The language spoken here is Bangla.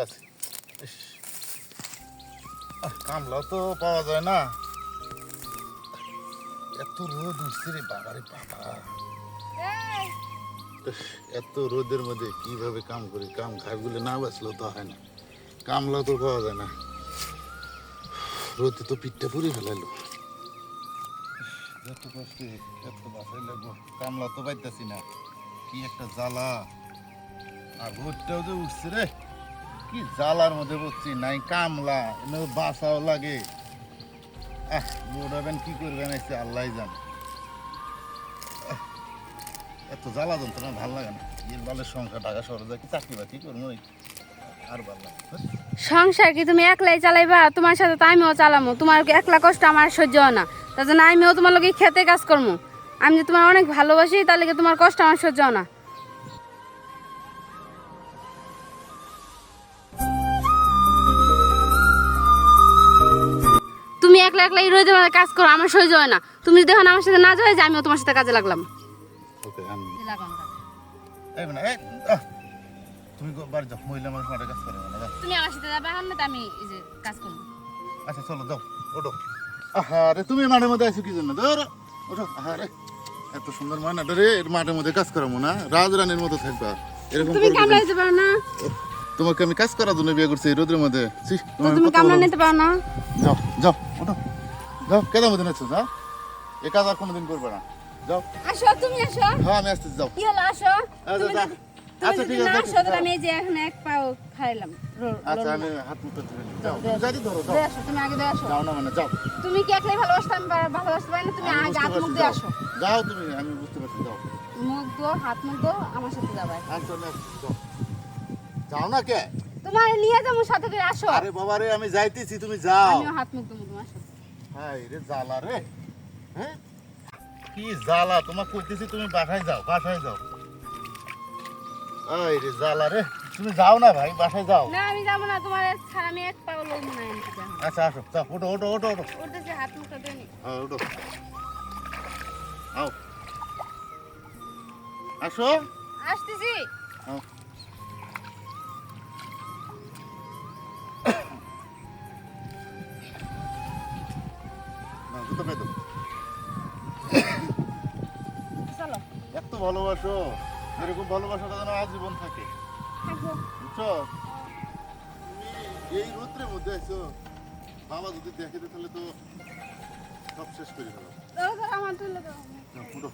আছে। ইস, কামলাও তো পাওয়া যায় না, এত রোদ উঠছে রে বাবা রে বাবা। ইস, এত রোদের মধ্যে কিভাবে কাম করি, কাম ঘাগুলে না বাঁচলেও তো হয় না, কামলাও তো পাওয়া যায় না, রোদে তো পিঠটা পুড়ে ফেলাইলো। যত কষ্টে এত বাসায় লাগবো, কামলা তো পাইতেছি না, কি একটা জ্বালা। আর রোদটাও যে উঠছে রে, কি জ্বালার মধ্যে পড়ছি, নাই কামলা এনে বাসাও লাগে। বুড়াবেন কি করবেন এসে আল্লাহ জানে। এত জ্বালা যন্ত্রণা ভাল লাগে না। এর বালের সংখ্যা ঢাকা শহরে যায় কি চাকরি বাকরি করবো, আর ভালো লাগে সংসার কি তুমি একলাই চালাইবা? তোমার সাথে তো আমিও চালামো। তোমার একলা কষ্ট আমার সহ্য হয় না, তার জন্য আমিও তোমার লোকে খেতে কাজ করবো। আমি যে তোমার অনেক ভালোবাসি, তার লেগে তোমার কষ্ট আমার সহ্য হয় না। তুমি একলা একলা এই রোদে মধ্যে কাজ করো, আমার সহ্য হয় না। তুমি যদি এখন আমার সাথে না যাও, যে আমিও তোমার সাথে কাজে লাগলাম। ওকে আমি এই মানে এই তুমি বাড়ি যাও, মহিলা মানুষ মাঠে কাজ করে না। তুমি আমার সাথে যাবে এখন, না আমি এই যে কাজ করবো। আচ্ছা চলো যাও, ওঠো। আরে তুমি মাঠের মধ্যে আছো কি জন্য? ধরো ওঠো। আরে এত সুন্দর ময়নাটা রে, এর মাঠের মধ্যে কাজ করাবো না, রাজরানীর মতো থাকবা এরকম তুমি করবে কামলা কেন? নিতে পারো না? তোমাকে আমি কাজ করার জন্য বিয়ে করছি এই রোদের মধ্যে। ছি, তো তোমার তুমি কত কামলা বড়- নিতে পারো না? যাও যাও ওঠো, যাও কেদার মধ্যে নাচছো, যাও এ কাজ আর কোনোদিন করবে না, যাও। আসো, তুমি আসো। হ্যাঁ আমি আসতেছি, যাও। কি হলো, আসো। আচ্ছা, তুমি যা। যদি- আচ্ছা, তুমি ঠিক যদি আছে, না ঠিক আসো, আছে, তাহলে আমি এই যে এখন এক পাও খাইলাম। আচ্ছা আমি হাত মুখ ধরে যাও, তুমি যাই ধরো, যাও। আসো, তুমি আগে দিয়ে আসো। যাও না মানে যাও। তুমি কি একলাই ভালোবাসতে, আমি ভালোবাসতে পারি না? তুমি আমি আগে বুঝতে হাত মুখ পারছি, দিয়ে যাও। আসো। যাও তুমি, আমি বুঝতে পারছি, যাও। মুখ দো, হাত মুখ দো, আমার সাথে যাবে। আচ্ছা আমি আসতেছি, যাও। যাও না কে? তোমার নিয়ে যাবো সাথে করে, আসো। আরে বাবা রে, আমি যাইতেছি, তুমি যাও। আমিও হাত মুখ দেবো তোমার সাথে। হাই রে জ্বালা রে, হ্যাঁ কি জ্বালা, তোমার কইতেছি তুমি বাসায় যাও, বাসায় যাও। এই রে জ্বালা রে, তুমি যাও না ভাই, বাসায় যাও। না আমি যাবো না, তোমার ছাড়া আমি এক পাও লড়বো না। আমি যাবো। আচ্ছা আসো, যাও, ওঠো ওঠো ওঠো ওঠো। উঠতেছে, হাত মুখটা দিয়ে নি। হ্যাঁ ওঠো, আও আসো। আসতেছি। আও। নাও, জুতো পেয়ে দাও। চলো এত ভালোবাসো, এরকম ভালোবাসাটা যেন আজীবন থাকে, থাকবো। বুঝছো? তুমি এই রৌদ্রের মধ্যে আছো, বাবা যদি দেখে দেয় তাহলে তো সব শেষ করে দেবো। আমার তুলে দাও। উঠো।